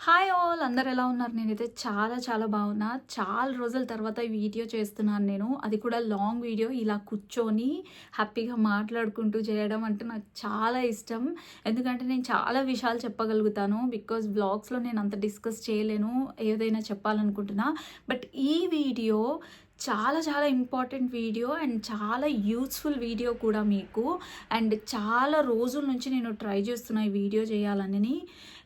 Hi all అందరు ఎలా ఉన్నారు? నేనైతే చాలా చాలా బాగున్నా. చాలా రోజుల తర్వాత ఈ వీడియో చేస్తున్నాను నేను. అది కూడా లాంగ్ వీడియో. ఇలా కూర్చొని హ్యాపీగా మాట్లాడుకుంటూ చేయడం అంటే నాకు చాలా ఇష్టం. ఎందుకంటే నేను చాలా విషయాలు చెప్పగలుగుతాను. బికాజ్ వ్లాగ్స్లో నేను అంత డిస్కస్ చేయలేను, ఏదైనా చెప్పాలనుకుంటున్నా. బట్ ఈ వీడియో చాలా చాలా ఇంపార్టెంట్ వీడియో అండ్ చాలా యూస్ఫుల్ వీడియో కూడా మీకు. అండ్ చాలా రోజుల నుంచి నేను ట్రై చేస్తున్నా ఈ వీడియో చేయాలని.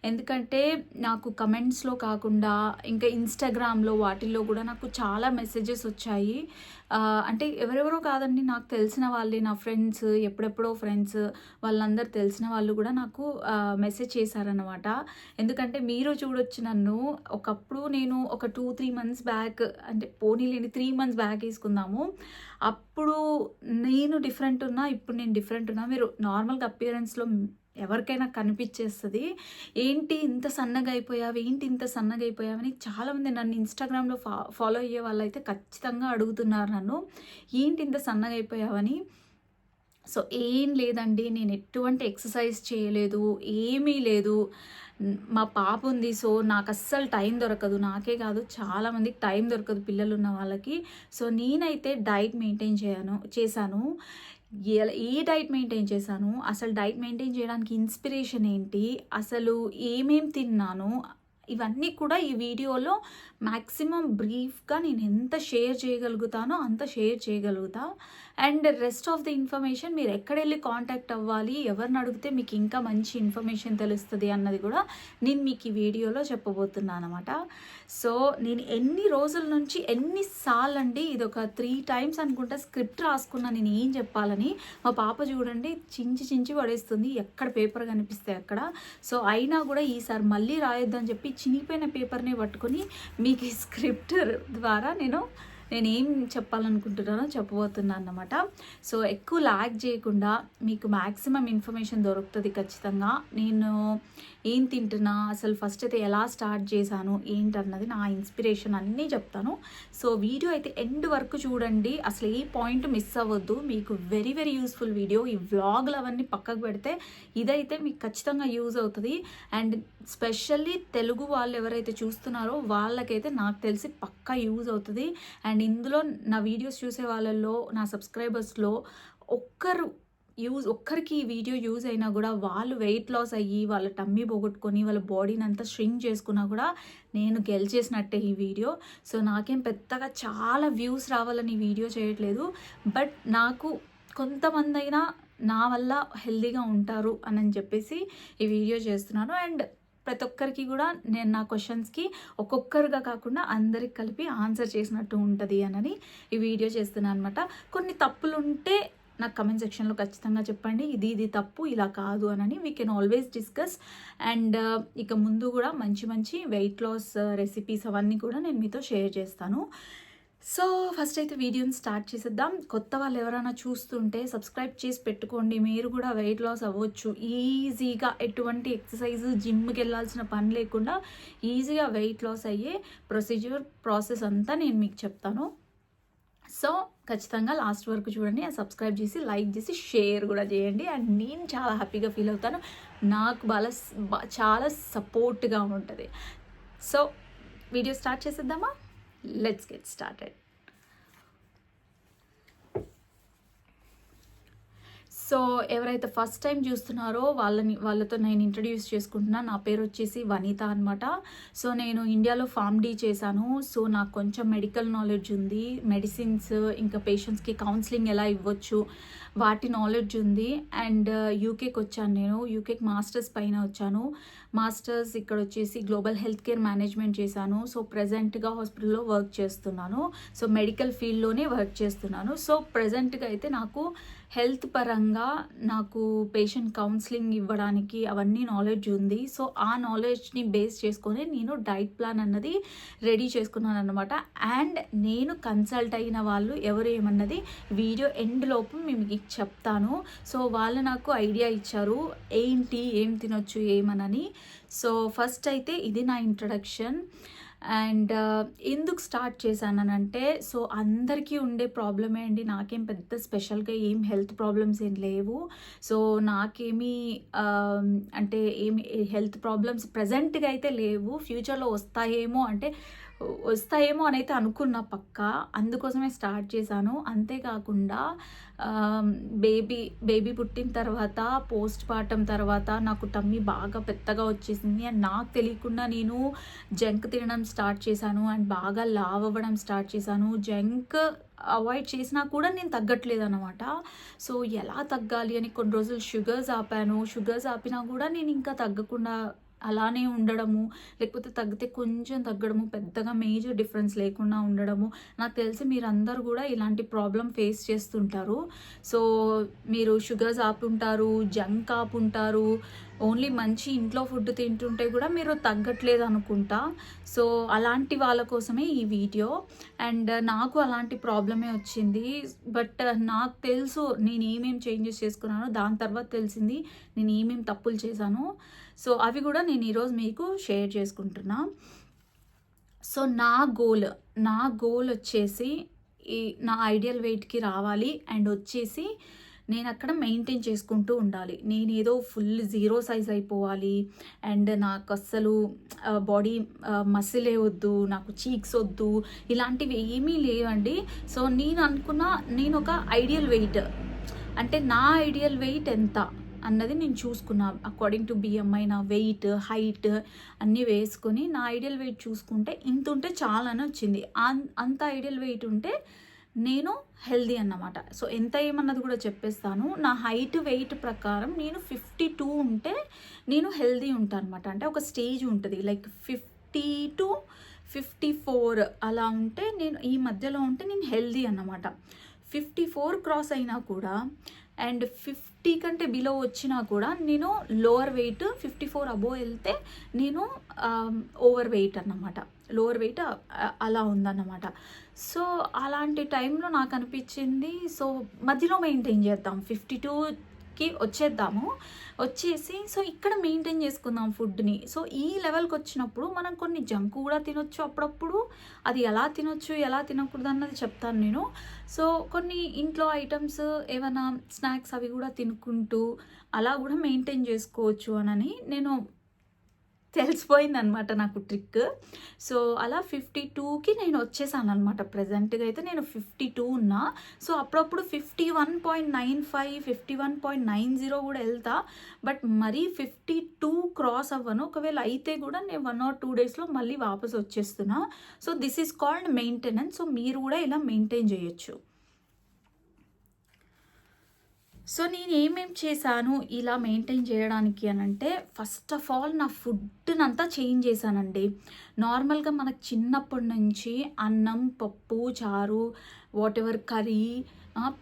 ఎందుకంటే నాకు కమెంట్స్లో కాకుండా ఇంకా ఇన్స్టాగ్రామ్లో వాటిల్లో కూడా నాకు చాలా మెసేజెస్ వచ్చాయి. అంటే ఎవరెవరో కాదండి, నాకు తెలిసిన వాళ్ళే, నా ఫ్రెండ్స్, ఎప్పుడెప్పుడో ఫ్రెండ్స్, వాళ్ళందరూ తెలిసిన వాళ్ళు కూడా నాకు మెసేజ్ చేశారనమాట. ఎందుకంటే మీరు చూడొచ్చు నన్ను. ఒకప్పుడు నేను ఒక 2-3 మంత్స్ బ్యాక్, అంటే పోనీలేని 3 మంత్స్ బ్యాక్ తీసుకుందాము, అప్పుడు నేను డిఫరెంట్ ఉన్నా, ఇప్పుడు నేను డిఫరెంట్ ఉన్నా. మీరు నార్మల్గా అపియరెన్స్లో ఎవరికైనా కనిపించేస్తుంది. ఏంటి ఇంత సన్నగా అయిపోయావు, ఏంటి ఇంత సన్నగా అయిపోయావని చాలామంది నన్ను ఇన్స్టాగ్రామ్లో ఫాలో అయ్యే వాళ్ళు అయితే ఖచ్చితంగా అడుగుతున్నారు నన్ను, ఏంటి ఇంత సన్నగా అయిపోయావని. సో ఏం లేదండి, నేను ఎటువంటి ఎక్సర్సైజ్ చేయలేదు, ఏమీ లేదు. మా పాప ఉంది, సో నాకు అస్సలు టైం దొరకదు. నాకే కాదు, చాలామందికి టైం దొరకదు పిల్లలు ఉన్న వాళ్ళకి. సో నేనైతే డైట్ మెయింటైన్ చేశాను. ఏ డైట్ మెయింటైన్ చేశాను, అసలు డైట్ మెయింటైన్ చేయడానికి ఇన్స్పిరేషన్ ఏంటి, అసలు ఏమేం తిన్నాను, ఇవన్నీ కూడా ఈ వీడియోలో మ్యాక్సిమం బ్రీఫ్గా నేను ఎంత షేర్ చేయగలుగుతానో అంత షేర్ చేయగలుగుతా. And rest of the information మీరు ఎక్కడ వెళ్ళి కాంటాక్ట్ అవ్వాలి, ఎవరిని అడిగితే మీకు ఇంకా మంచి ఇన్ఫర్మేషన్ తెలుస్తుంది అన్నది కూడా నేను మీకు ఈ వీడియోలో చెప్పబోతున్నాను అనమాట. సో నేను ఎన్ని రోజుల నుంచి ఎన్నిసార్లు అండి, ఇది ఒక 3 టైమ్స్ అనుకుంటా స్క్రిప్ట్ రాసుకున్నా నేను ఏం చెప్పాలని. మా పాప చూడండి చించి పడేస్తుంది ఎక్కడ పేపర్ కనిపిస్తే అక్కడ. సో అయినా కూడా ఈసారి మళ్ళీ రాయొద్దని చెప్పి చినిగిపోయిన పేపర్ని పట్టుకొని మీకు ఈ స్క్రిప్ట్ ద్వారా నేను ఏం చెప్పాలనుకుంటున్నానో చెప్పబోతున్నాను అన్నమాట. సో ఎక్కువ ల్యాగ్ చేయకుండా మీకు మ్యాక్సిమం ఇన్ఫర్మేషన్ దొరుకుతుంది ఖచ్చితంగా. నేను ఏం తింటున్నా, అసలు ఫస్ట్ అయితే ఎలా స్టార్ట్ చేశాను ఏంటన్నది, నా ఇన్స్పిరేషన్ అన్నీ చెప్తాను. సో వీడియో అయితే ఎండ్ వరకు చూడండి, అసలు ఏ పాయింట్ మిస్ అవ్వద్దు. మీకు వెరీ వెరీ యూస్ఫుల్ వీడియో. ఈ వ్లాగ్లు అవన్నీ పక్కకు పెడితే ఇదైతే మీకు ఖచ్చితంగా యూజ్ అవుతుంది. అండ్ స్పెషల్లీ తెలుగు వాళ్ళు ఎవరైతే చూస్తున్నారో వాళ్ళకైతే నాకు తెలిసి పక్కా యూజ్ అవుతుంది. అండ్ ఇందులో నా వీడియోస్ చూసే వాళ్ళల్లో, నా సబ్స్క్రైబర్స్లో ఒక్కరికి ఈ వీడియో యూజ్ అయినా కూడా వాళ్ళు వెయిట్ లాస్ అయ్యి వాళ్ళ టమ్మీ పోగొట్టుకొని వాళ్ళ బాడీని అంతా స్ట్రింగ్ చేసుకున్నా కూడా నేను గెలిచేసినట్టే ఈ వీడియో. సో నాకేం పెద్దగా చాలా వ్యూస్ రావాలని ఈ వీడియో చేయట్లేదు, బట్ నాకు కొంతమంది అయినా నా వల్ల హెల్దీగా ఉంటారు అని చెప్పేసి ఈ వీడియో చేస్తున్నాను. అండ్ ప్రతి ఒక్కరికి కూడా నేను నా క్వశ్చన్స్కి ఒక్కొక్కరుగా కాకుండా అందరికి కలిపి ఆన్సర్ చేసినట్టు ఉంటుంది అని ఈ వీడియో చేస్తున్నాను అనమాట. కొన్ని తప్పులు ఉంటే నాకు కమెంట్ సెక్షన్లో ఖచ్చితంగా చెప్పండి, ఇది తప్పు, ఇలా కాదు అని. We can always discuss. And ఇక ముందు కూడా మంచి వెయిట్ లాస్ రెసిపీస్ అవన్నీ కూడా నేను మీతో షేర్ చేస్తాను. సో ఫస్ట్ అయితే వీడియోని స్టార్ట్ చేసేద్దాం. కొత్త వాళ్ళు ఎవరైనా చూస్తుంటే సబ్స్క్రైబ్ చేసి పెట్టుకోండి. మీరు కూడా వెయిట్ లాస్ అవ్వచ్చు ఈజీగా. ఎటువంటి ఎక్సర్సైజ్, జిమ్కి వెళ్ళాల్సిన పని లేకుండా ఈజీగా వెయిట్ లాస్ అయ్యే ప్రాసెస్ అంతా నేను మీకు చెప్తాను. సో ఖచ్చితంగా లాస్ట్ వరకు చూడండి, సబ్స్క్రైబ్ చేసి లైక్ చేసి షేర్ కూడా చేయండి. అండ్ నేను చాలా హ్యాపీగా ఫీల్ అవుతాను, నాకు చాలా సపోర్ట్గా ఉంటుంది. సో వీడియో స్టార్ట్ చేసేద్దామా? Let's get started. సో ఎవరైతే ఫస్ట్ టైం చూస్తున్నారో వాళ్ళతో నేను ఇంట్రడ్యూస్ చేసుకుంటున్నా. నా పేరు వచ్చేసి వనిత అనమాట. సో నేను ఇండియాలో PharmD చేశాను. సో నాకు కొంచెం మెడికల్ నాలెడ్జ్ ఉంది, మెడిసిన్స్, ఇంకా పేషెంట్స్కి కౌన్సిలింగ్ ఎలా ఇవ్వచ్చు వాటి నాలెడ్జ్ ఉంది. అండ్ యూకేకి వచ్చాను, నేను యూకేకి మాస్టర్స్ పైన వచ్చాను. మాస్టర్స్ ఇక్కడ వచ్చేసి గ్లోబల్ హెల్త్ కేర్ మేనేజ్మెంట్ చేశాను. సో ప్రజెంట్గా హాస్పిటల్లో వర్క్ చేస్తున్నాను. సో మెడికల్ ఫీల్డ్లోనే వర్క్ చేస్తున్నాను. సో ప్రజెంట్గా అయితే నాకు హెల్త్ పరంగా నాకు పేషెంట్ కౌన్సిలింగ్ ఇవ్వడానికి అవన్నీ నాలెడ్జ్ ఉంది. సో ఆ నాలెడ్జ్ని బేస్ చేసుకొని నేను డైట్ ప్లాన్ అన్నది రెడీ చేసుకున్నాను అనమాట. అండ్ నేను కన్సల్ట్ అయిన వాళ్ళు ఎవరు ఏమన్నది వీడియో ఎండ్ లోపు మీకు చెప్తాను. సో వాళ్ళు నాకు ఐడియా ఇచ్చారు ఏం తినొచ్చు ఏమనని. సో ఫస్ట్ అయితే ఇది నా ఇంట్రడక్షన్. అండ్ ఎందుకు స్టార్ట్ చేశాననంటే, సో అందరికీ ఉండే ప్రాబ్లమే అండి. నాకేం పెద్ద స్పెషల్‌గా ఏం హెల్త్ ప్రాబ్లమ్స్ ఏం లేవు. సో నాకేమీ అంటే ఏమి హెల్త్ ప్రాబ్లమ్స్ ప్రెజెంట్‌గా అయితే లేవు. ఫ్యూచర్‌లో వస్తాయేమో అనైతే అనుకున్నా పక్కా. అందుకోసమే స్టార్ట్ చేశాను. అంతేకాకుండా బేబీ పుట్టిన తర్వాత, పోస్ట్ పార్టమ్ తర్వాత నాకు టమ్మీ బాగా పెద్దగా వచ్చేసింది. అండ్ నాకు తెలియకుండా నేను జంక్ తినడం స్టార్ట్ చేశాను. అండ్ బాగా లావ్ అవ్వడం స్టార్ట్ చేశాను. జంక్ అవాయిడ్ చేసినా కూడా నేను తగ్గట్లేదనమాట. సో ఎలా తగ్గాలి అని కొన్ని రోజులు షుగర్స్ ఆపాను. షుగర్స్ ఆపినా కూడా నేను ఇంకా తగ్గకుండా అలానే ఉండడము, లేకపోతే తగ్గితే కొంచెం తగ్గడము, పెద్దగా మేజర్ డిఫరెన్స్ లేకుండా ఉండడము. నాకు తెలిసి మీరందరూ కూడా ఇలాంటి ప్రాబ్లం ఫేస్ చేస్తుంటారు. సో మీరు షుగర్స్ ఆపుంటారు, జంక్ ఆపుంటారు, ఓన్లీ మంచి ఇంట్లో ఫుడ్ తింటుంటే కూడా మీరు తగ్గట్లేదు అనుకుంటా. సో అలాంటి వాళ్ళ కోసమే ఈ వీడియో. అండ్ నాకు అలాంటి ప్రాబ్లమే వచ్చింది. బట్ నాకు తెలుసు నేను ఏమేమి చేంజెస్ చేసుకున్నానో. దాని తర్వాత తెలిసింది నేను ఏమేమి తప్పులు చేశాను. సో అవి కూడా నేను ఈరోజు మీకు షేర్ చేసుకుంటున్నా. సో నా గోల్ వచ్చేసి నా ఐడియల్ వెయిట్కి రావాలి. అండ్ వచ్చేసి నేను అక్కడ మెయింటైన్ చేసుకుంటూ ఉండాలి. నేను ఏదో ఫుల్ జీరో సైజ్ అయిపోవాలి. అండ్ నాకు అస్సలు బాడీ మసిలే వద్దు, నాకు చీక్స్ వద్దు, ఇలాంటివి ఏమీ లేవండి. సో నేను ఒక ఐడియల్ వెయిట్, అంటే నా ఐడియల్ వెయిట్ ఎంత అన్నది నేను చూసుకున్నా. అకార్డింగ్ టు బిఎంఐ నా వెయిట్, హైట్ అన్నీ వేసుకొని నా ఐడియల్ వెయిట్ చూసుకుంటే ఇంత ఉంటే చాలని వచ్చింది. అంత ఐడియల్ వెయిట్ ఉంటే నేను హెల్దీ అన్నమాట. సో ఎంత ఏమన్నది కూడా చెప్పేస్తాను. నా హైట్ వెయిట్ ప్రకారం నేను 52 ఉంటే నేను హెల్దీ ఉంటాను అనమాట. అంటే ఒక స్టేజ్ ఉంటుంది, లైక్ 50 to 54 అలా ఉంటే నేను ఈ మధ్యలో ఉంటే నేను హెల్దీ అన్నమాట. 54 క్రాస్ అయినా కూడా అండ్ 50 కంటే బిలో వచ్చినా కూడా నేను లోవర్ వెయిట్, 54 అబోవ్ వెళ్తే నేను ఓవర్ వెయిట్ అన్నమాట. లోవర్ వెయిట్ అలా ఉందన్నమాట. సో అలాంటి టైంలో నాకు అనిపించింది, సో మధ్యలో మెయింటైన్ చేద్దాం, 52కి వచ్చేసి సో ఇక్కడ మెయింటైన్ చేసుకుందాం ఫుడ్ని. సో ఈ లెవెల్కి వచ్చినప్పుడు మనం కొన్ని జంక్ కూడా తినొచ్చు అప్పుడప్పుడు. అది ఎలా తినొచ్చు, ఎలా తినకూడదు అన్నది చెప్తాను నేను. సో కొన్ని ఇంట్లో ఐటమ్స్ ఏమైనా స్నాక్స్ అవి కూడా తినుకుంటూ అలా కూడా మెయింటైన్ చేసుకోవచ్చు అని నేను తెలిసిపోయిందనమాట నాకు ట్రిక్. సో అలా 52కి నేను వచ్చేసాను అనమాట. ప్రజెంట్గా అయితే నేను 52 ఉన్నా. సో అప్పుడప్పుడు 51.95, 51.90 కూడా వెళ్తా. బట్ మరీ 52 క్రాస్ అవ్వను. ఒకవేళ అయితే కూడా నేను 1 or 2 డేస్లో మళ్ళీ వాపస్ వచ్చేస్తున్నా. So this is called maintenance. So మీరు కూడా ఇలా మెయింటైన్ చేయొచ్చు. సో నేను ఏమేమి చేశాను ఇలా మెయింటైన్ చేయడానికి అంటే, ఫస్ట్ ఆఫ్ ఆల్ నా ఫుడ్నంతా చేంజ్ చేశానండి. నార్మల్గా మనకు చిన్నప్పటి నుంచి అన్నం, పప్పు, చారు, వాటెవర్ కర్రీ,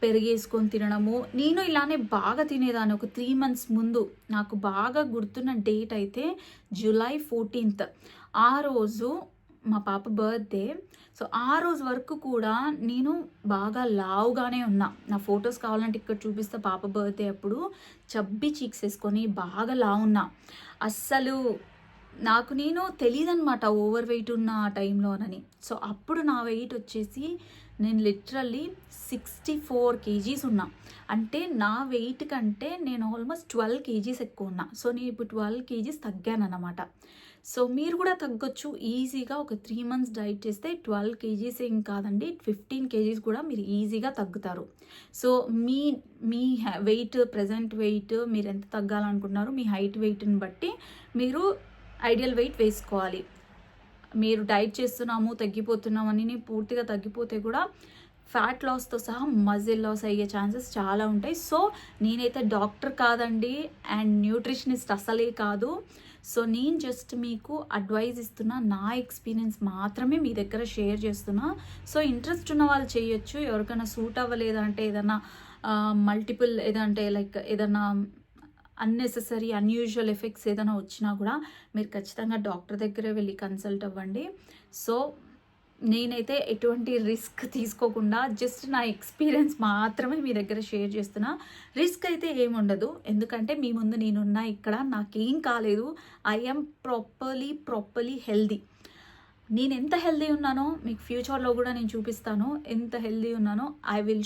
పెరిగేసుకొని తినడము. నేను ఇలానే బాగా తినేదాన్ని. ఒక 3 months ముందు నాకు బాగా గుర్తున్న డేట్ అయితే July 14th. ఆ రోజు మా పాప బర్త్డే. సో ఆ రోజు వరకు కూడా నేను బాగా లావుగానే ఉన్నా. నా ఫొటోస్ కావాలంటే ఇక్కడ చూపిస్తే పాప బర్త్డే అప్పుడు చబ్బీ చీక్స్ వేసుకొని బాగా లావు ఉన్నా. అస్సలు నేను తెలియదనమాట ఓవర్ వెయిట్ ఉన్న ఆ టైంలోనని. సో అప్పుడు నా వెయిట్ వచ్చేసి నేను లిటరల్లీ 64 kgs ఉన్నా. అంటే నా వెయిట్ కంటే నేను ఆల్మోస్ట్ 12 kgs ఎక్కువ ఉన్నా. సో నేను ఇప్పుడు 12 kgs తగ్గాను అన్నమాట. సో మీరు కూడా తగ్గొచ్చు ఈజీగా. ఒక 3 months డైట్ చేస్తే 12 kgs ఏం కాదండి, 15 kgs కూడా మీరు ఈజీగా తగ్గుతారు. సో మీ వెయిట్, ప్రజెంట్ వెయిట్, మీరు ఎంత తగ్గాలనుకుంటున్నారు, మీ హైట్ వెయిట్ని బట్టి మీరు ఐడియల్ వెయిట్ వేసుకోవాలి. మీరు డైట్ చేస్తున్నాము, తగ్గిపోతున్నామని పూర్తిగా తగ్గిపోతే కూడా ఫ్యాట్ లాస్తో సహా మజిల్ లాస్ అయ్యే ఛాన్సెస్ చాలా ఉంటాయి. సో నేనైతే డాక్టర్ కాదండి అండ్ న్యూట్రిషనిస్ట్ అసలే కాదు. సో నేను జస్ట్ మీకు అడ్వైజ్ ఇస్తున్నా, నా ఎక్స్పీరియన్స్ మాత్రమే మీ దగ్గర షేర్ చేస్తున్నా. సో ఇంట్రెస్ట్ ఉన్న వాళ్ళు చేయొచ్చు. ఎవరికైనా సూట్ అవ్వలేదంటే, ఏదైనా మల్టిపుల్ ఏదంటే లైక్ ఏదైనా అన్నెసెసరీ అన్యూజువల్ ఎఫెక్ట్స్ ఏదైనా వచ్చినా కూడా మీరు ఖచ్చితంగా డాక్టర్ దగ్గరే వెళ్ళి కన్సల్ట్ అవ్వండి. సో నేనైతే ఎటువంటి రిస్క్ తీసుకోకుండా జస్ట్ నా ఎక్స్పీరియన్స్ మాత్రమే మీ దగ్గర షేర్ చేస్తున్నా. రిస్క్ అయితే ఏముండదు, ఎందుకంటే మీ ముందు నేనున్నా ఇక్కడ, నాకేం కాలేదు. I am properly healthy. నేను ఎంత హెల్దీ ఉన్నానో మీకు ఫ్యూచర్లో కూడా నేను చూపిస్తాను. ఎంత హెల్దీ ఉన్నానో I will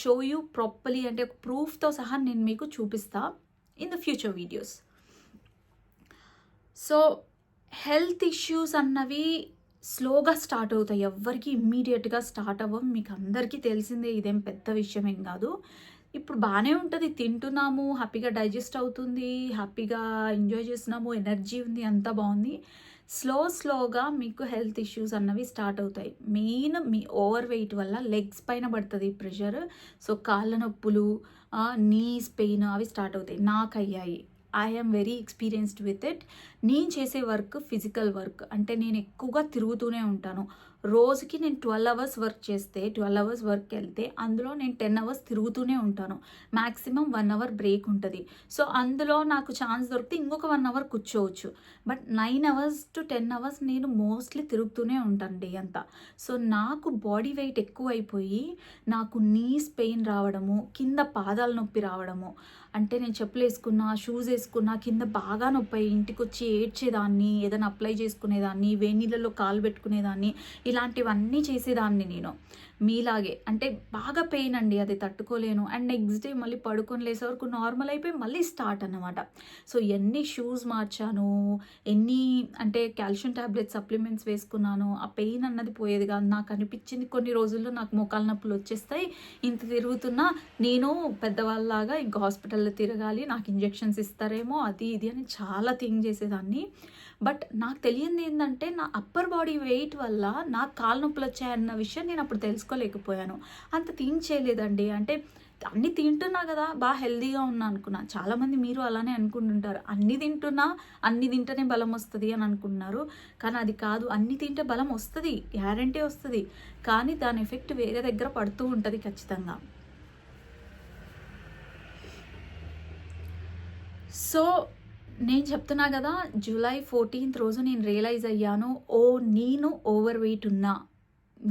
show you properly, అంటే ఒక ప్రూఫ్తో సహా నేను మీకు చూపిస్తా in the future videos. So health issues అన్నవి స్లోగా స్టార్ట్ అవుతాయి, ఎవ్వరికి ఇమ్మీడియట్గా స్టార్ట్ అవ్వం. మీకు అందరికీ తెలిసిందే, ఇదేం పెద్ద విషయం ఏం కాదు. ఇప్పుడు బాగానే ఉంటుంది, తింటున్నాము, హ్యాపీగా డైజెస్ట్ అవుతుంది, హ్యాపీగా ఎంజాయ్ చేస్తున్నాము, ఎనర్జీ ఉంది, అంతా బాగుంది. స్లోగా మీకు హెల్త్ ఇష్యూస్ అన్నవి స్టార్ట్ అవుతాయి. మెయిన్ మీ ఓవర్ వెయిట్ వల్ల లెగ్స్ పైన పడుతుంది ప్రెషర్. సో కాళ్ళ నొప్పులు, నీస్ పెయిన్ అవి స్టార్ట్ అవుతాయి. నాకు అయ్యాయి. I am very experienced with it. నేను చేసే వర్క్ ఫిజికల్ వర్క్, అంటే నేను ఎక్కువగా తిరుగుతూనే ఉంటాను. రోజుకి నేను 12 అవర్స్ వర్క్ చేస్తే, 12 అవర్స్ వర్క్ వెళ్తే అందులో నేను 10 అవర్స్ తిరుగుతూనే ఉంటాను. మ్యాక్సిమం 1 అవర్ బ్రేక్ ఉంటుంది. సో అందులో నాకు ఛాన్స్ దొరికితే ఇంకొక 1 అవర్ కూర్చోవచ్చు. బట్ 9 అవర్స్ టు 10 అవర్స్ నేను మోస్ట్లీ తిరుగుతూనే ఉంటాను డే అంతా. సో నాకు బాడీ వెయిట్ ఎక్కువ అయిపోయి నాకు నీస్ పెయిన్ రావడము, కింద పాదాల నొప్పి రావడము, అంటే నేను చెప్పులు వేసుకున్నా, షూస్ వేసుకున్నా కింద బాగా నొప్పి, ఇంటికి వచ్చి ఏడ్చేదాన్ని, ఏదైనా అప్లై చేసుకునేదాన్ని, వేడి నీళ్ళలో కాలు పెట్టుకునేదాన్ని, ఇలాంటివన్నీ చేసేదాన్ని నేను మీలాగే. అంటే బాగా పెయిన్ అండి, అది తట్టుకోలేను. అండ్ నెక్స్ట్ డే మళ్ళీ పడుకొని లేసే వరకు నార్మల్ అయిపోయి మళ్ళీ స్టార్ట్ అన్నమాట. సో ఎన్ని షూస్ మార్చాను, ఎన్ని అంటే కాల్షియం ట్యాబ్లెట్స్, సప్లిమెంట్స్ వేసుకున్నాను, ఆ పెయిన్ అన్నది పోయేది కాదు. నాకు అనిపించింది కొన్ని రోజుల్లో నాకు మోకాళ్ళ నొప్పులు వచ్చేస్తాయి, ఇంత తిరుగుతున్నా నేను పెద్దవాళ్ళలాగా ఇంకా హాస్పిటల్లో తిరగాలి, నాకు ఇంజెక్షన్స్ ఇస్తారేమో, అది ఇది అని చాలా థింక్ చేసేదాన్ని. బట్ నాకు తెలియంది ఏంటంటే నా అప్పర్ బాడీ వెయిట్ వల్ల నాకు కాళ్ళ నొప్పులు వచ్చాయన్న విషయం నేను అప్పుడు తెలుసుకోలేకపోయాను. అంత థింక్ చేయలేదండి. అంటే అన్నీ తింటున్నా కదా, బాగా హెల్దీగా ఉన్నా అనుకున్నా. చాలామంది మీరు అలానే అనుకుంటుంటారు, అన్నీ తింటేనే బలం వస్తుంది అని అనుకుంటున్నారు. కానీ అది కాదు, అన్నీ తింటే బలం వస్తుంది, గ్యారంటీ వస్తుంది. కానీ దాని ఎఫెక్ట్ వేరే దగ్గర పడుతూ ఉంటుంది ఖచ్చితంగా. సో నేను చెప్తున్నా కదా, జూలై 14th రోజు నేను రియలైజ్ అయ్యాను, నేను ఓవర్ వెయిట్ ఉన్నా,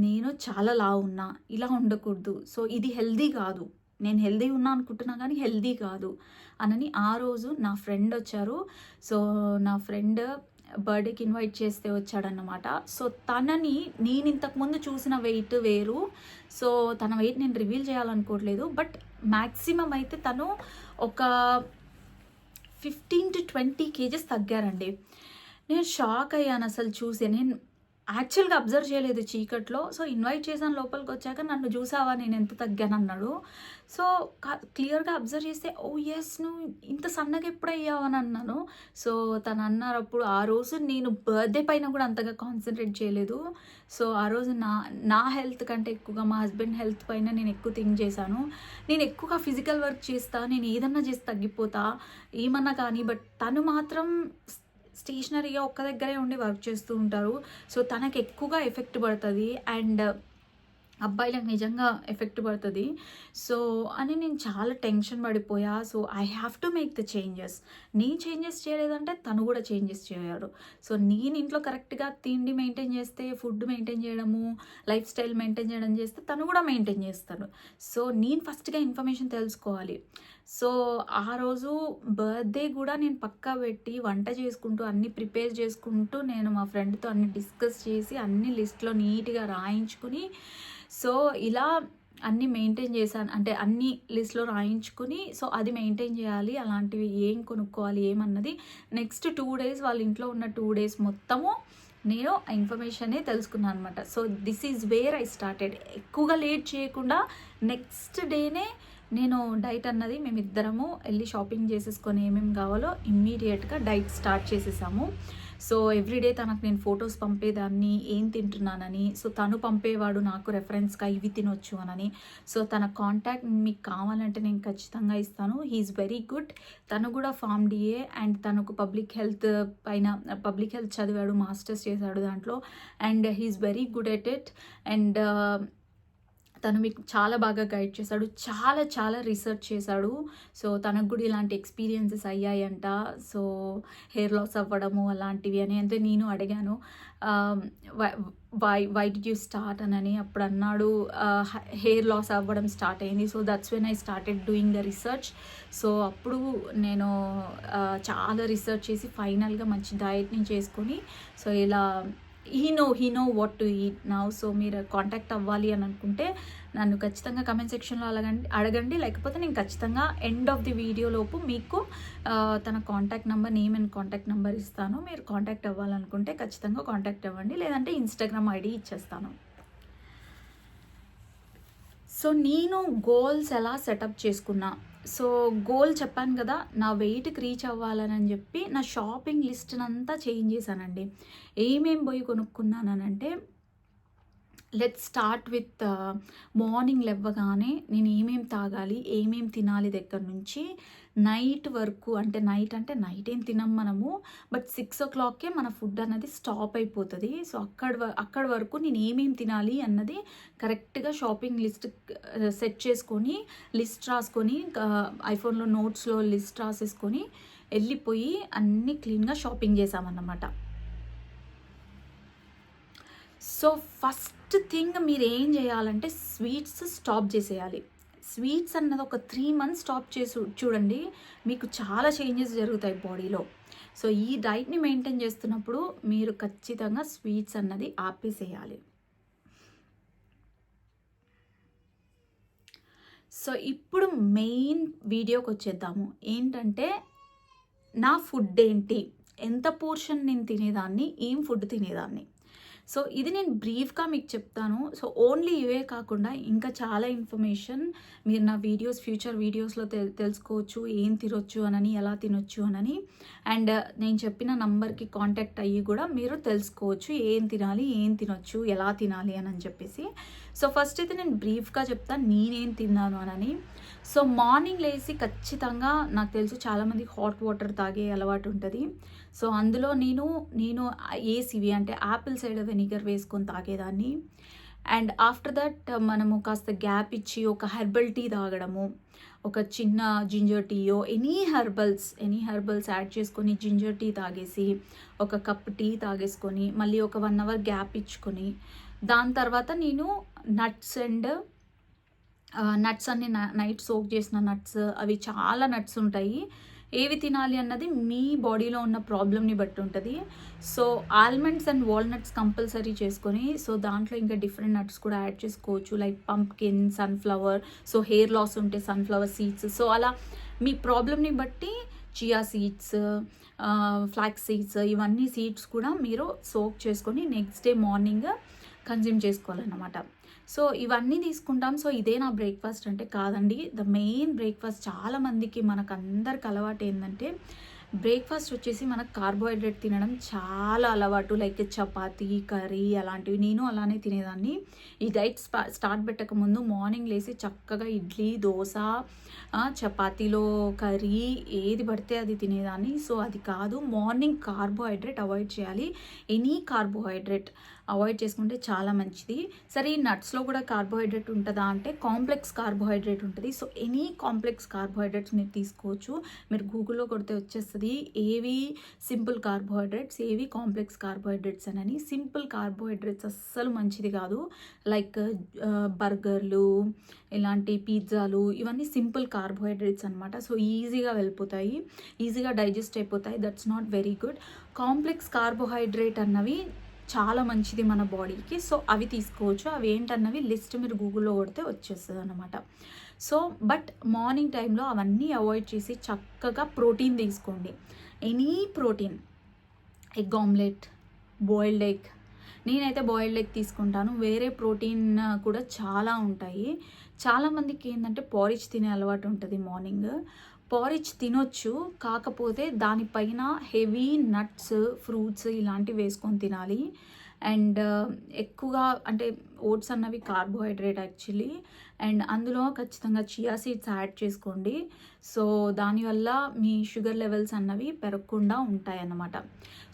నేను చాలా లావు ఉన్నా, ఇలా ఉండకూడదు. సో ఇది హెల్దీ కాదు, నేను హెల్దీ ఉన్నా అనుకుంటున్నా కానీ హెల్దీ కాదు అనని ఆ రోజు నా ఫ్రెండ్ వచ్చారు. సో నా ఫ్రెండ్ బర్త్డేకి ఇన్వైట్ చేస్తే వచ్చాడన్నమాట. సో తనని నేను ఇంతకుముందు చూసిన వెయిట్ వేరు. సో తన వెయిట్ నేను రివీల్ చేయాలనుకోవట్లేదు. బట్ మ్యాక్సిమం అయితే తను ఒక 15 to 20 kgs తగ్గారండి. నేను షాక్ అయ్యాను అసలు చూసి. నేను యాక్చువల్గా అబ్జర్వ్ చేయలేదు చీకట్లో. సో ఇన్వైట్ చేశాను, లోపలికి వచ్చాక నన్ను చూసావా నేను ఎంత తగ్గాను అన్నాడు. సో క్లియర్గా అబ్జర్వ్ చేస్తే, ఓ ఎస్ నువ్వు ఇంత సన్నగా ఎప్పుడు అయ్యావు అని అన్నాను. సో తను అన్నారు అప్పుడు, ఆ రోజు నేను బర్త్డే పైన కూడా అంతగా కాన్సన్ట్రేట్ చేయలేదు. సో ఆ రోజు నా హెల్త్ కంటే ఎక్కువగా మా హస్బెండ్ హెల్త్ పైన నేను ఎక్కువ థింక్ చేశాను. నేను ఎక్కువగా ఫిజికల్ వర్క్ చేస్తా, నేను ఏదన్నా చేసి తగ్గిపోతా ఏమన్నా కానీ, బట్ తను మాత్రం స్టేషనరీగా ఒక్క దగ్గరే ఉండి వర్క్ చేస్తూ ఉంటారు. సో తనకు ఎక్కువగా ఎఫెక్ట్ పడుతుంది, అండ్ అబ్బాయిలకు నిజంగా ఎఫెక్ట్ పడుతుంది. సో అని నేను చాలా టెన్షన్ పడిపోయా. So I have to make the changes. నేను చేంజెస్ చేయలేదంటే తను కూడా చేంజెస్ చేయడు. సో నేను ఇంట్లో కరెక్ట్గా తిండి మెయింటైన్ చేస్తే, ఫుడ్ మెయింటైన్ చేయడము, లైఫ్ స్టైల్ మెయింటైన్ చేయడం చేస్తే తను కూడా మెయింటైన్ చేస్తాడు. సో నేను ఫస్ట్గా ఇన్ఫర్మేషన్ తెలుసుకోవాలి. సో ఆ రోజు బర్త్డే కూడా నేను పక్కా పెట్టి వంట చేసుకుంటూ అన్నీ ప్రిపేర్ చేసుకుంటూ నేను మా ఫ్రెండ్తో అన్ని డిస్కస్ చేసి అన్ని లిస్ట్లో నీట్గా రాయించుకుని, సో ఇలా అన్నీ మెయింటైన్ చేశాను. అంటే అన్ని లిస్ట్లో రాయించుకుని, సో అది మెయింటైన్ చేయాలి, అలాంటివి ఏం కొనుక్కోవాలి ఏమన్నది నెక్స్ట్ 2 days వాళ్ళ ఇంట్లో ఉన్న 2 days మొత్తము నేను ఆ ఇన్ఫర్మేషనే తెలుసుకున్నాను అనమాట. So this is where I started. ఎక్కువగా లేట్ చేయకుండా నెక్స్ట్ డేనే నేను డైట్ అన్నది మేమిద్దరము వెళ్ళి షాపింగ్ చేసేసుకొని ఏమేమి కావాలో ఇమ్మీడియట్గా డైట్ స్టార్ట్ చేసేసాము. సో ఎవ్రీడే తనకు నేను ఫొటోస్ పంపేదాన్ని ఏం తింటున్నానని. సో తను పంపేవాడు నాకు రెఫరెన్స్గా ఇవి తినొచ్చు అనని. సో తన కాంటాక్ట్ మీకు కావాలంటే నేను ఖచ్చితంగా ఇస్తాను. He's very good. తను కూడా ఫార్మ్ డిఏ, అండ్ తనకు పబ్లిక్ హెల్త్ చదివాడు, మాస్టర్స్ చేశాడు దాంట్లో, and he's very good at it. And తను మీకు చాలా బాగా గైడ్ చేశాడు. చాలా చాలా రిసర్చ్ చేశాడు. సో, తనకు కూడా ఇలాంటి ఎక్స్‌పీరియన్సెస్ అయ్యాయంట. సో, హెయిర్ లాస్ అవ్వడము అలాంటివి అని. అంటే నేను అడిగాను ah, why why did you start అనని. అప్పుడు అన్నాడు హెయిర్ లాస్ అవ్వడం స్టార్ట్ అయింది. So, that's when I started doing the research. So, అప్పుడు నేను చాలా రిసర్చ్ చేసి ఫైనల్‌గా మంచి డయట్‌ని చేసుకొని సో, ఇలా he know what to eat now. So, మీరు కాంటాక్ట్ అవ్వాలి అని అనుకుంటే నన్ను ఖచ్చితంగా కమెంట్ సెక్షన్లో అడగండి. లేకపోతే నేను ఖచ్చితంగా ఎండ్ ఆఫ్ ది వీడియో లోపు మీకు తన contact number, name and contact number ఇస్తాను. మీరు కాంటాక్ట్ అవ్వాలనుకుంటే ఖచ్చితంగా కాంటాక్ట్ అవ్వండి. లేదంటే ఇన్స్టాగ్రామ్ ఐడి ఇచ్చేస్తాను. సో, నేను గోల్స్ ఎలా సెటప్ చేసుకున్నా. సో, గోల్ చెప్పాను కదా, నా వెయిట్‌కి రీచ్ అవ్వాలని చెప్పి నా షాపింగ్ లిస్ట్‌నంతా చేంజ్ చేశానండి. ఏమేం పోయి కొనుక్కున్నానంటే, లెట్స్ స్టార్ట్ విత్ మార్నింగ్ లెవ్వగానే నేను ఏమేమి తాగాలి, ఏమేమి తినాలి దగ్గర నుంచి నైట్ వరకు. అంటే నైట్ ఏం తినం మనము, బట్ 6 మన ఫుడ్ అన్నది స్టాప్ అయిపోతుంది. సో, అక్కడి వరకు నేను ఏమేమి తినాలి అన్నది కరెక్ట్గా షాపింగ్ లిస్ట్ సెట్ చేసుకొని, లిస్ట్ రాసుకొని, ఐఫోన్లో నోట్స్లో లిస్ట్ రాసేసుకొని వెళ్ళిపోయి అన్నీ క్లీన్గా షాపింగ్ చేసామన్నమాట. సో, ఫస్ట్ థింగ్ మీరు ఏం చేయాలంటే స్వీట్స్ స్టాప్ చేసేయాలి. స్వీట్స్ అన్నది ఒక 3 months స్టాప్ చేసి చూడండి, మీకు చాలా చేంజెస్ జరుగుతాయి బాడీలో. సో, ఈ డైట్ని మెయింటైన్ చేస్తున్నప్పుడు మీరు ఖచ్చితంగా స్వీట్స్ అన్నది ఆపేసేయాలి. సో, ఇప్పుడు మెయిన్ వీడియోకి వచ్చేద్దాము. ఏంటంటే నా ఫుడ్ ఏంటి, ఎంత పోర్షన్ నేను తినేదాన్ని, ఏం ఫుడ్ తినేదాన్ని. సో, ఇది నేను బ్రీఫ్గా మీకు చెప్తాను. సో, ఓన్లీ ఇవే కాకుండా ఇంకా చాలా ఇన్ఫర్మేషన్ మీరు నా ఫ్యూచర్ వీడియోస్లో తెలుసుకోవచ్చు. ఏం తినొచ్చు అనని, ఎలా తినొచ్చు అనని. అండ్ నేను చెప్పిన నంబర్కి కాంటాక్ట్ అయ్యి కూడా మీరు తెలుసుకోవచ్చు ఏం తినాలి, ఏం తినొచ్చు, ఎలా తినాలి అని చెప్పేసి. సో, ఫస్ట్ అయితే నేను బ్రీఫ్గా చెప్తాను నేనేం తిన్నాను అనని. సో, మార్నింగ్ లేచి ఖచ్చితంగా నాకు తెలుసు చాలామందికి హాట్ వాటర్ తాగే అలవాటు ఉంటుంది. సో, అందులో నేను ఏసివి అంటే యాపిల్ సైడర్ వెనిగర్ వేసుకొని తాగేదాన్ని. అండ్ ఆఫ్టర్ దట్ మనము కాస్త గ్యాప్ ఇచ్చి ఒక హెర్బల్ టీ తాగడము, ఒక చిన్న జింజర్ టీయో ఎనీ హెర్బల్స్ యాడ్ చేసుకొని జింజర్ టీ తాగేసి ఒక కప్ టీ తాగేసుకొని మళ్ళీ ఒక 1 hour గ్యాప్ ఇచ్చుకొని, దాని తర్వాత నేను నట్స్ అన్ని నైట్ సోక్ చేసిన నట్స్, అవి చాలా నట్స్ ఉంటాయి. ఏవి తినాలి అన్నది మీ బాడీలో ఉన్న ప్రాబ్లమ్ని బట్టి ఉంటుంది. So, almonds and walnuts compulsory చేసుకొని, సో దాంట్లో ఇంకా డిఫరెంట్ నట్స్ కూడా యాడ్ చేసుకోవచ్చు, like pumpkin, sunflower. So, hair loss ఉంటే సన్ఫ్లవర్ సీడ్స్. సో, అలా మీ ప్రాబ్లమ్ని బట్టి చియా సీడ్స్, ఫ్లాక్స్ సీడ్స్, ఇవన్నీ సీడ్స్ కూడా మీరు సోక్ చేసుకొని నెక్స్ట్ డే మార్నింగ్ కన్జ్యూమ్ చేసుకోవాలన్నమాట. సో, ఇవన్నీ తీసుకుంటాం. సో, ఇదే నా బ్రేక్ఫాస్ట్ అంటే కాదండి. ద మెయిన్ బ్రేక్ఫాస్ట్ చాలామందికి మనకందరికి అలవాటు ఏంటంటే, బ్రేక్ఫాస్ట్ వచ్చేసి మనకు కార్బోహైడ్రేట్ తినడం చాలా అలవాటు. లైక్ చపాతీ, కర్రీ అలాంటివి. నేను అలానే తినేదాన్ని. ఈ డైట్ స్టార్ట్ పెట్టక ముందు మార్నింగ్ లేసి చక్కగా ఇడ్లీ, దోశ, చపాతీలో కర్రీ ఏది పడితే అది తినేదాన్ని. సో, అది కాదు, మార్నింగ్ కార్బోహైడ్రేట్ అవాయిడ్ చేయాలి. ఎనీ కార్బోహైడ్రేట్ అవాయిడ్ చేసుకుంటే చాలా మంచిది. సరే, ఈ నట్స్లో కూడా కార్బోహైడ్రేట్ ఉంటుందా అంటే కాంప్లెక్స్ కార్బోహైడ్రేట్ ఉంటుంది. సో, ఎనీ కాంప్లెక్స్ కార్బోహైడ్రేట్స్ మీరు తీసుకోవచ్చు. మీరు గూగుల్లో కొడితే వచ్చేస్తుంది ఏవి సింపుల్ కార్బోహైడ్రేట్స్, ఏవి కాంప్లెక్స్ కార్బోహైడ్రేట్స్ అని. సింపుల్ కార్బోహైడ్రేట్స్ అస్సలు మంచిది కాదు. లైక్ బర్గర్లు, ఇలాంటి పిజ్జాలు, ఇవన్నీ సింపుల్ కార్బోహైడ్రేట్స్ అనమాట. సో, ఈజీగా వెళ్ళిపోతాయి, ఈజీగా డైజెస్ట్ అయిపోతాయి. That's not very good. Complex carbohydrate అన్నవి చాలా మంచిది మన బాడీకి. సో, అవి తీసుకోవచ్చు. అవి ఏంటన్నవి లిస్ట్ మీరు గూగుల్లో కొడితే వచ్చేస్తుంది అన్నమాట. సో, బట్ మార్నింగ్ టైంలో అవన్నీ అవాయిడ్ చేసి చక్కగా ప్రోటీన్ తీసుకోండి. Any protein, egg omelette, boiled egg. నేనైతే బాయిల్డ్ ఎగ్ తీసుకుంటాను. వేరే ప్రోటీన్ కూడా చాలా ఉంటాయి. చాలామందికి ఏంటంటే పారిజ్ తినే అలవాటు ఉంటుంది మార్నింగ్. పారిజ్ తినొచ్చు, కాకపోతే దానిపైన హెవీ నట్స్, ఫ్రూట్స్ ఇలాంటివి వేసుకొని తినాలి. అండ్ ఎక్కువగా అంటే ఓట్స్ అన్నవి కార్బోహైడ్రేట్ యాక్చువల్లీ, అండ్ అందులో ఖచ్చితంగా చియా సీడ్స్ యాడ్ చేసుకోండి. సో దానివల్ల మీ షుగర్ లెవెల్స్ అన్నవి పెరగకుండా ఉంటాయన్నమాట.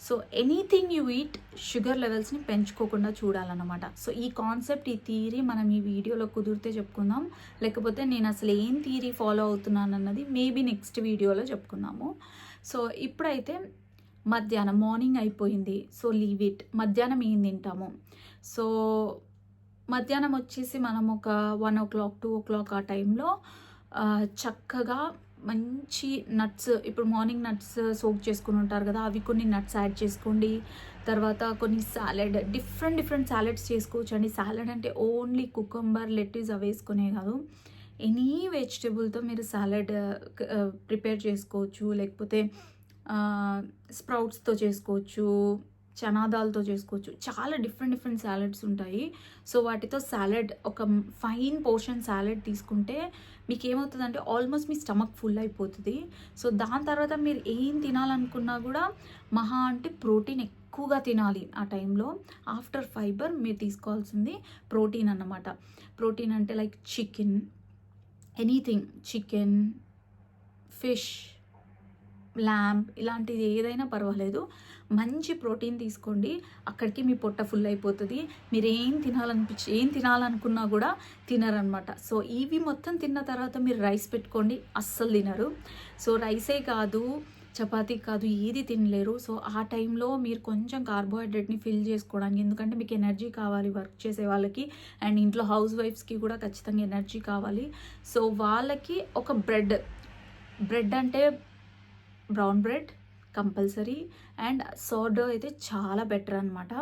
So anything you eat sugar లెవెల్స్ని పెంచుకోకుండా చూడాలన్నమాట. సో ఈ కాన్సెప్ట్, ఈ థియరీ మనం ఈ వీడియోలో కుదిరితే చెప్పుకుందాం, లేకపోతే నేను అసలు ఏం థియరీ ఫాలో అవుతున్నాను అన్నది మేబీ నెక్స్ట్ వీడియోలో చెప్పుకుందాము. సో ఇప్పుడైతే మధ్యాహ్నం, మార్నింగ్ అయిపోయింది, సో లీవ్ ఇట్. మధ్యాహ్నం ఏం తింటాము? సో మధ్యాహ్నం వచ్చేసి మనం ఒక 1 o'clock 2 o'clock ఆ టైంలో చక్కగా మంచి నట్స్, ఇప్పుడు మార్నింగ్ నట్స్ సోక్ చేసుకుని ఉంటారు కదా, అవి కొన్ని నట్స్ యాడ్ చేసుకోండి. తర్వాత కొన్ని సాలెడ్, డిఫరెంట్ సాలెడ్స్ చేసుకోవచ్చు అండి. సాలెడ్ అంటే ఓన్లీ కుకుంబర్, లెట్యూస్ అవి వేసుకునే కాదు, ఎనీ వెజిటబుల్తో మీరు సాలెడ్ ప్రిపేర్ చేసుకోవచ్చు. లేకపోతే స్ప్రౌట్స్తో చేసుకోవచ్చు, చనాదాలతో చేసుకోవచ్చు, చాలా డిఫరెంట్ సాలెడ్స్ ఉంటాయి. సో వాటితో సాలెడ్, ఒక ఫైన్ పోర్షన్ సాలెడ్ తీసుకుంటే మీకు ఏమవుతుందంటే ఆల్మోస్ట్ మీ స్టమక్ ఫుల్ అయిపోతుంది. సో దాని తర్వాత మీరు ఏం తినాలనుకున్నా కూడా మహా అంటే ప్రోటీన్ ఎక్కువగా తినాలి ఆ టైంలో. ఆఫ్టర్ ఫైబర్ మీరు తీసుకోవాల్సింది ప్రోటీన్ అన్నమాట. ప్రోటీన్ అంటే like chicken, anything, chicken, fish, lamb, ఇలాంటిది ఏదైనా పర్వాలేదు, మంచి ప్రోటీన్ తీసుకోండి. అక్కడికి మీ పొట్ట ఫుల్ అయిపోతుంది. మీరు ఏం తినాలనుకున్నా కూడా తినరనమాట. సో ఇవి మొత్తం తిన్న తర్వాత మీరు రైస్ పెట్టుకోండి, అస్సలు తినరు. సో రైసే కాదు, చపాతీ కాదు, ఏది తినలేరు. సో ఆ టైంలో మీరు కొంచెం కార్బోహైడ్రేట్ని ఫిల్ చేసుకోవడానికి, ఎందుకంటే మీకు ఎనర్జీ కావాలి వర్క్ చేసే వాళ్ళకి, అండ్ ఇంట్లో హౌస్ వైఫ్స్కి కూడా ఖచ్చితంగా ఎనర్జీ కావాలి. సో వాళ్ళకి ఒక బ్రెడ్ అంటే brown bread compulsory, and sourdough అయితే చాలా బెటర్ అనమాట.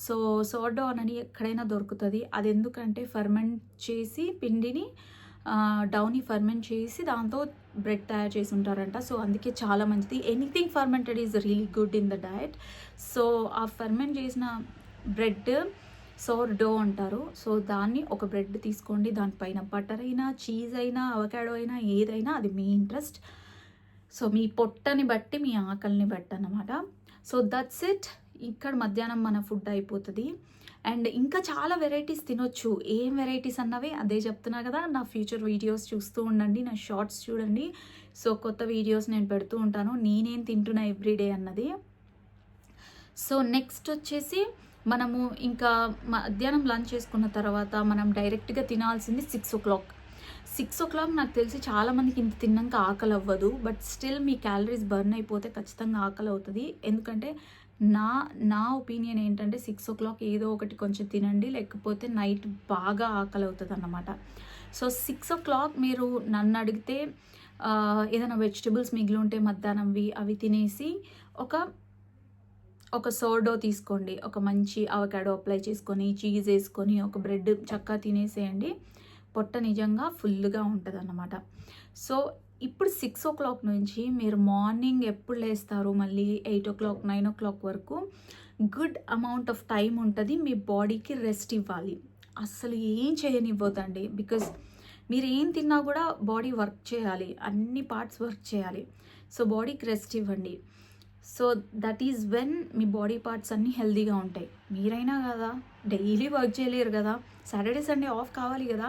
సో సోర్డో అని ఎక్కడైనా దొరుకుతుంది. అది ఎందుకంటే ఫర్మెంట్ చేసి పిండిని డౌని ఫర్మెంట్ చేసి దాంతో బ్రెడ్ తయారు చేసి ఉంటారంట. సో అందుకే చాలా మంచిది. Anything fermented is really good in the diet. So ఆ ఫర్మెంట్ చేసిన బ్రెడ్ సోర్డో అంటారు. సో దాన్ని ఒక బ్రెడ్ తీసుకోండి, దానిపైన బటర్ అయినా, చీజ్ అయినా, అవకాడో అయినా, ఏదైనా అది మీ ఇంట్రెస్ట్. సో మీ పొట్టని బట్టి, మీ ఆకలిని బట్టి అన్నమాట. So that's it. ఇక్కడ మధ్యాహ్నం మన ఫుడ్ అయిపోతుంది. అండ్ ఇంకా చాలా వెరైటీస్ తినొచ్చు. ఏం వెరైటీస్ అన్నవి అదే చెప్తున్నా కదా. నా ఫ్యూచర్ వీడియోస్ చూస్తూ ఉండండి, నా షార్ట్స్ చూడండి. సో కొత్త వీడియోస్ నేను పెడుతూ ఉంటాను, నేనేం తింటున్నా ఎవ్రీడే అన్నది. సో నెక్స్ట్ వచ్చేసి మనము ఇంకా మధ్యాహ్నం లంచ్ చేసుకున్న తర్వాత మనం డైరెక్ట్గా తినాల్సింది 6 o'clock. 6 o'clock నాకు తెలిసి చాలామందికి ఇంత తిన్నాక ఆకలి అవ్వదు, but still me calories burn అయిపోతే ఖచ్చితంగా ఆకలి అవుతుంది. ఎందుకంటే నా ఒపీనియన్ ఏంటంటే 6 o'clock ఏదో ఒకటి కొంచెం తినండి, లేకపోతే నైట్ బాగా ఆకలి అవుతుంది అన్నమాట. సో 6 o'clock మీరు నన్ను అడిగితే ఏదైనా వెజిటబుల్స్ మిగిలి ఉంటే మధ్యాహ్నంవి అవి తినేసి ఒక సోర్డో తీసుకోండి, ఒక మంచి అవకాడో అప్లై చేసుకొని, చీజ్ వేసుకొని, ఒక బ్రెడ్ చక్కగా తినేసేయండి. పొట్ట నిజంగా ఫుల్గా ఉంటుంది అన్నమాట. సో ఇప్పుడు 6 o'clock నుంచి మీరు మార్నింగ్ ఎప్పుడు లేస్తారు, మళ్ళీ 8 o'clock 9 o'clock వరకు గుడ్ అమౌంట్ ఆఫ్ టైం ఉంటుంది. మీ బాడీకి రెస్ట్ ఇవ్వాలి, అస్సలు ఏం చేయనివ్వద్దండి. బికాజ్ మీరు ఏం తిన్నా కూడా బాడీ వర్క్ చేయాలి, అన్ని పార్ట్స్ వర్క్ చేయాలి. సో బాడీకి రెస్ట్ ఇవ్వండి. So that is when me body parts అన్నీ హెల్తీగా ఉంటాయి. మీరైనా కదా డైలీ వర్క్ చేయలేరు కదా, సాటర్డే సండే ఆఫ్ కావాలి కదా.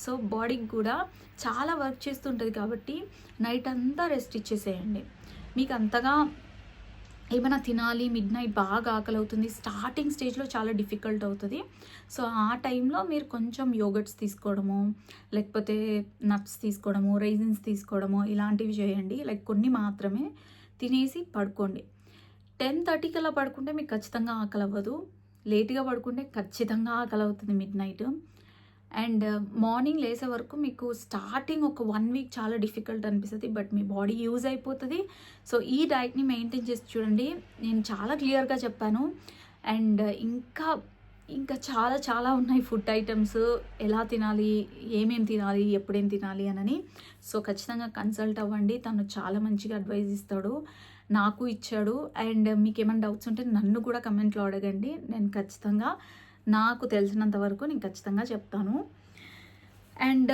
సో బాడీకి కూడా చాలా వర్క్ చేస్తుంటుంది కాబట్టి నైట్ అంతా రెస్ట్ ఇచ్చేసేయండి. మీకు అంతగా ఏమైనా తినాలి, మిడ్ నైట్ బాగా ఆకలి అవుతుంది, స్టార్టింగ్ స్టేజ్లో చాలా డిఫికల్ట్ అవుతుంది. సో ఆ టైంలో మీరు కొంచెం యోగర్ట్స్ తీసుకోవడము, లేకపోతే నట్స్ తీసుకోవడము, రైజిన్స్ తీసుకోవడము, ఇలాంటివి చేయండి. లైక్ కొన్ని మాత్రమే తినేసి పడుకోండి. 10:30 కల్లా పడుకుంటే మీకు ఖచ్చితంగా ఆకలి అవ్వదు. లేట్గా పడుకుంటే ఖచ్చితంగా ఆకలి అవుతుంది మిడ్ నైట్. అండ్ మార్నింగ్ లేసే వరకు మీకు స్టార్టింగ్ ఒక 1 week చాలా డిఫికల్ట్ అనిపిస్తుంది, బట్ మీ బాడీ యూజ్ అయిపోతుంది. సో ఈ డైట్ని మెయింటైన్ చేసి చూడండి, నేను చాలా క్లియర్గా చెప్పాను. అండ్ ఇంకా చాలా చాలా ఉన్నాయి ఫుడ్ ఐటమ్స్, ఎలా తినాలి, ఏమేమి తినాలి, ఎప్పుడేం తినాలి అని. సో ఖచ్చితంగా కన్సల్ట్ అవ్వండి, తను చాలా మంచిగా అడ్వైజ్ ఇస్తాడు, నాకు ఇచ్చాడు. అండ్ మీకు ఏమైనా డౌట్స్ ఉంటే నన్ను కూడా కమెంట్లో అడగండి, నేను ఖచ్చితంగా నాకు తెలిసినంత వరకు నేను ఖచ్చితంగా చెప్తాను. అండ్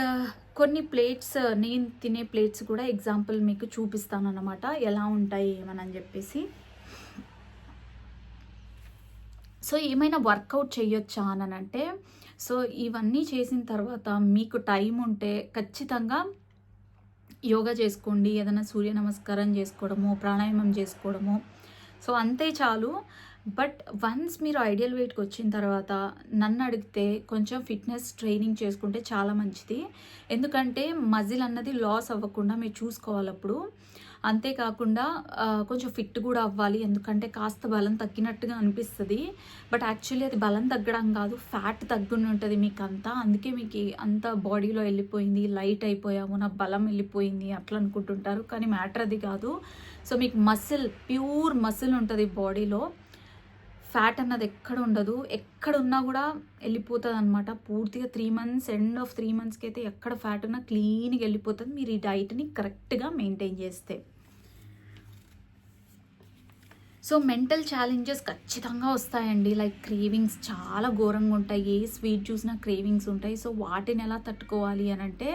కొన్ని ప్లేట్స్, నేను తినే ప్లేట్స్ కూడా ఎగ్జాంపుల్ మీకు చూపిస్తాను అన్నమాట, ఎలా ఉంటాయి ఏమని చెప్పేసి. సో ఏమైనా వర్కౌట్ చేయొచ్చా అని అంటే, సో ఇవన్నీ చేసిన తర్వాత మీకు టైం ఉంటే ఖచ్చితంగా యోగా చేసుకోండి, ఏదైనా సూర్య నమస్కారం చేసుకోవడము, ప్రాణాయామం చేసుకోవడము. సో అంతే చాలు. బట్ వన్స్ మీరు ఐడియల్ వెయిట్కి వచ్చిన తర్వాత నన్ను అడిగితే కొంచెం ఫిట్నెస్ ట్రైనింగ్ చేసుకుంటే చాలా మంచిది. ఎందుకంటే మజిల్ అన్నది లాస్ అవ్వకుండా మీరు చూసుకోవాలి అప్పుడు. అంతేకాకుండా కొంచెం ఫిట్ కూడా అవ్వాలి, ఎందుకంటే కాస్త బలం తగ్గినట్టుగా అనిపిస్తుంది. బట్ యాక్చువల్లీ అది బలం తగ్గడం కాదు, ఫ్యాట్ తగ్గుని ఉంటుంది మీకు అంతా. అందుకే మీకు అంత బాడీలో వెళ్ళిపోయింది, లైట్ అయిపోయాము, నా బలం వెళ్ళిపోయింది అట్లా అనుకుంటుంటారు. కానీ మ్యాటర్ అది కాదు. సో మీకు మసిల్, ప్యూర్ మసిల్ ఉంటుంది బాడీలో. ఫ్యాట్ అన్నది ఎక్కడ ఉండదు, ఎక్కడ ఉన్నా కూడా వెళ్ళిపోతుంది అనమాట పూర్తిగా. 3 months, ఎండ్ ఆఫ్ 3 monthsకి అయితే ఎక్కడ ఫ్యాట్ ఉన్నా క్లీన్గా వెళ్ళిపోతుంది మీరు ఈ డైట్ని కరెక్ట్గా మెయింటైన్ చేస్తే. సో మెంటల్ ఛాలెంజెస్ ఖచ్చితంగా వస్తాయండి. లైక్ క్రేవింగ్స్ చాలా ఘోరంగా ఉంటాయి, ఏ స్వీట్ చూసినా క్రేవింగ్స్ ఉంటాయి. సో వాటిని ఎలా తట్టుకోవాలి అని అంటే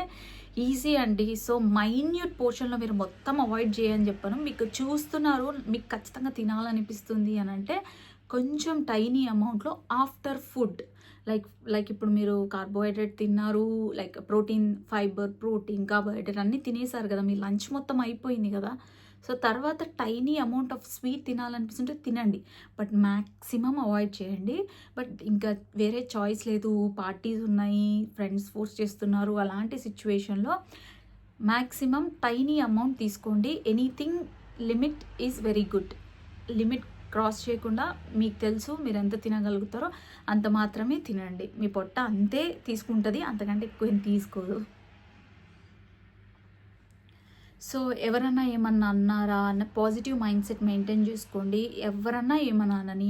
ఈజీ అండి. సో మైన్యూట్ పోర్షన్లో మీరు మొత్తం అవాయిడ్ చేయని చెప్పను. మీకు చూస్తున్నారు, మీకు ఖచ్చితంగా తినాలనిపిస్తుంది అని అంటే కొంచెం టైనీ అమౌంట్లో ఆఫ్టర్ ఫుడ్, లైక్ ఇప్పుడు మీరు కార్బోహైడ్రేట్ తిన్నారు, like protein, fibre, protein, carbohydrate అన్నీ తినేసారు కదా, మీ లంచ్ మొత్తం అయిపోయింది కదా. సో తర్వాత టైనీ అమౌంట్ ఆఫ్ స్వీట్ తినాలనిపిస్తుంటే తినండి, బట్ మ్యాక్సిమం అవాయిడ్ చేయండి. బట్ ఇంకా వేరే చాయిస్ లేదు, పార్టీస్ ఉన్నాయి, ఫ్రెండ్స్ ఫోర్స్ చేస్తున్నారు, అలాంటి సిచ్యువేషన్లో మ్యాక్సిమం టైనీ అమౌంట్ తీసుకోండి. Anything limit is very good. Limit cross చేయకుండా మీకు తెలుసు మీరు ఎంత తినగలుగుతారో అంత మాత్రమే తినండి. మీ పొట్ట అంతే తీసుకుంటుంది, అంతకంటే ఎక్కువ ఏం తీసుకోదు. సో ఎవరన్నా ఏమన్నా అన్నారా అన్న పాజిటివ్ మైండ్ సెట్ మెయింటైన్ చేసుకోండి. ఎవరన్నా ఏమన్నా అనని,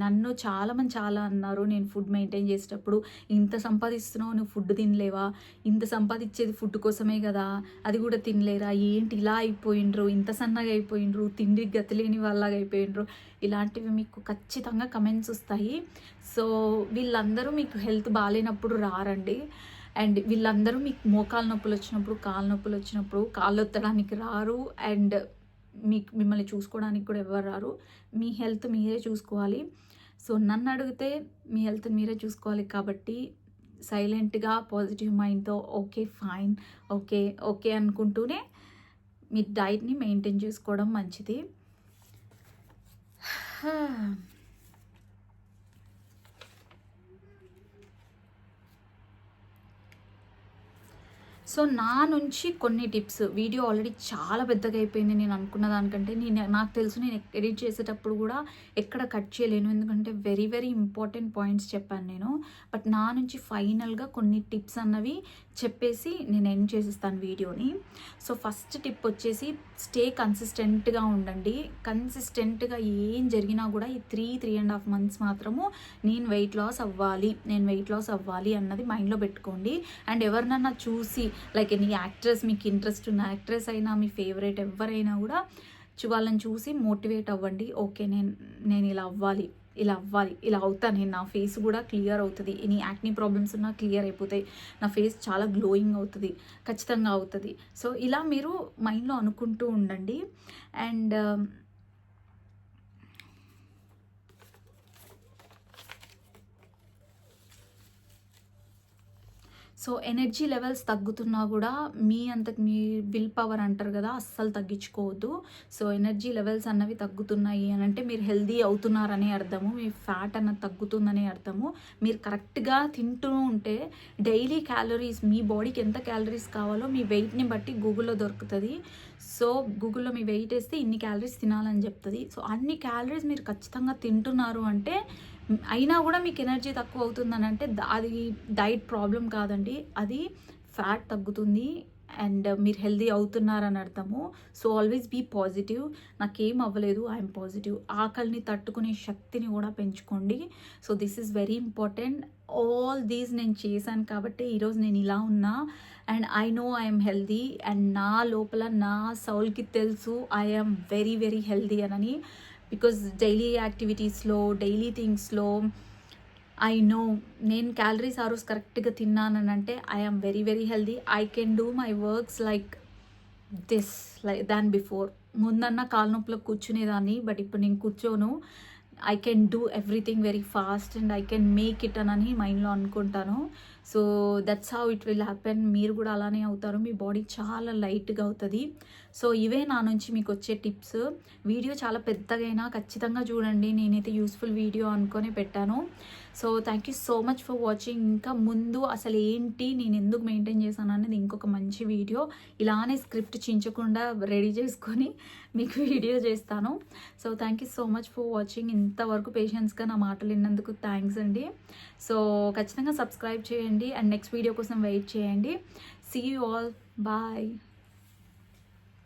నన్ను చాలామంది చాలా అన్నారు నేను ఫుడ్ మెయింటైన్ చేసేటప్పుడు, ఇంత సంపాదిస్తున్నావు నువ్వు ఫుడ్ తినలేవా, ఇంత సంపాదించేది ఫుడ్ కోసమే కదా, అది కూడా తినలేరా, ఏంటి ఇలా అయిపోయిండ్రు, ఇంత సన్నగా అయిపోయిండ్రు, తిండి గతిలేని వాళ్ళగా అయిపోయిండ్రు, ఇలాంటివి మీకు ఖచ్చితంగా కమెంట్స్ వస్తాయి. సో వీళ్ళందరూ మీకు హెల్త్ బాగాలేనప్పుడు రారండి. అండ్ వీళ్ళందరూ మీకు మోకాలు నొప్పులు వచ్చినప్పుడు, కాళ్ళ నొప్పులు వచ్చినప్పుడు, కాళ్ళు ఒత్తడానికి రారు. అండ్ మిమ్మల్ని చూసుకోవడానికి కూడా ఎవరు రారు. మీ హెల్త్ మీరే చూసుకోవాలి. సో నన్ను అడిగితే మీ హెల్త్ మీరే చూసుకోవాలి. కాబట్టి సైలెంట్గా పాజిటివ్ మైండ్తో ఓకే ఫైన్, ఓకే ఓకే అనుకుంటూనే మీ డైట్ని మెయింటైన్ చేసుకోవడం మంచిది. సో నా నుంచి కొన్ని టిప్స్. వీడియో ఆల్రెడీ చాలా పెద్దగా అయిపోయింది నేను అనుకున్న దానికంటే. నాకు తెలుసు నేను ఎడిట్ చేసేటప్పుడు కూడా ఎక్కడ కట్ చేయలేను, ఎందుకంటే వెరీ వెరీ ఇంపార్టెంట్ పాయింట్స్ చెప్పాను నేను. బట్ నా నుంచి ఫైనల్గా కొన్ని టిప్స్ అన్నవి చెప్పేసి నేను ఎండ్ చేసేస్తాను వీడియోని. సో ఫస్ట్ టిప్ వచ్చేసి స్టే కన్సిస్టెంట్గా ఉండండి. కన్సిస్టెంట్గా ఏం జరిగినా కూడా ఈ 3.5 months మాత్రము నేను వెయిట్ లాస్ అవ్వాలి అన్నది మైండ్లో పెట్టుకోండి. అండ్ ఎవరినన్నా చూసి, లైక్ ఎనీ యాక్ట్రెస్, మీకు ఇంట్రెస్ట్ ఉన్న యాక్ట్రెస్ అయినా, మీ ఫేవరెట్ ఎవరైనా కూడా వాళ్ళని చూసి మోటివేట్ అవ్వండి. ఓకే నేను ఇలా అవుతా, నేను నా ఫేస్ కూడా క్లియర్ అవుతుంది, ఎనీ యాక్నీ ప్రాబ్లమ్స్ ఉన్నా క్లియర్ అయిపోతాయి, నా ఫేస్ చాలా గ్లోయింగ్ అవుతుంది, ఖచ్చితంగా అవుతుంది. సో ఇలా మీరు మైండ్లో అనుకుంటూ ఉండండి. అండ్ సో ఎనర్జీ లెవెల్స్ తగ్గుతున్నా కూడా మీ విల్ పవర్ అంటారు కదా, అస్సలు తగ్గించుకోవద్దు. సో ఎనర్జీ లెవెల్స్ అన్నవి తగ్గుతున్నాయి అని అంటే మీరు హెల్దీ అవుతున్నారని అర్థము, మీ ఫ్యాట్ అన్నది తగ్గుతుందని అర్థము. మీరు కరెక్ట్గా తింటూ ఉంటే డైలీ క్యాలరీస్, మీ బాడీకి ఎంత క్యాలరీస్ కావాలో మీ వెయిట్ని బట్టి గూగుల్లో దొరుకుతుంది. సో గూగుల్లో మీ వెయిట్ వేస్తే ఇన్ని క్యాలరీస్ తినాలని చెప్తుంది. సో అన్ని క్యాలరీస్ మీరు ఖచ్చితంగా తింటున్నారు అంటే, అయినా కూడా మీకు ఎనర్జీ తక్కువ అవుతుందని అంటే అది డైట్ ప్రాబ్లం కాదండి, అది ఫ్యాట్ తగ్గుతుంది అండ్ మీరు హెల్దీ అవుతున్నారని అర్థము. So always be positive. నాకేం అవ్వలేదు, ఐఎమ్ పాజిటివ్. ఆకలిని తట్టుకునే శక్తిని కూడా పెంచుకోండి. So this is very important. All these నేను చేశాను కాబట్టి ఈరోజు నేను ఇలా ఉన్నా. And I know I'm healthy. And నా లోపల నా సౌల్కి తెలుసు ఐఎమ్ వెరీ వెరీ హెల్దీ అని. బికాజ్ డైలీ యాక్టివిటీస్లో, డైలీ థింగ్స్లో ఐ నో నేను క్యాలరీస్ ఆ రోజు కరెక్ట్గా తిన్నానని అంటే I'm very very healthy. I can do my works like than before. ముందన్న కాళ్ళ నొప్పులకు కూర్చునేదాన్ని, బట్ ఇప్పుడు నేను కూర్చోను. I can do everything very fast and I can make it అని మైండ్లో అనుకుంటాను. So that's how it will happen. మీరు కూడా అలానే అవుతారు, మీ బాడీ చాలా లైట్గా అవుతుంది. సో ఇవే నా నుంచి మీకు వచ్చే టిప్స్. వీడియో చాలా పెద్దగైనా ఖచ్చితంగా చూడండి, నేనైతే యూస్ఫుల్ వీడియో అనుకొని పెట్టాను. So thank you so much for watching. ఇంకా ముందు అసలు ఏంటి, నేను ఎందుకు మెయింటైన్ చేశాను అనేది ఇంకొక మంచి వీడియో ఇలానే స్క్రిప్ట్ చించకుండా రెడీ చేసుకొని మీకు వీడియో చేస్తాను. So thank you so much for watching. ఇంతవరకు పేషెన్స్గా నా మాటలు విన్నందుకు థ్యాంక్స్ అండి. సో ఖచ్చితంగా సబ్స్క్రైబ్ చేయండి అండ్ నెక్స్ట్ వీడియో కోసం వెయిట్ చేయండి. See you all, bye.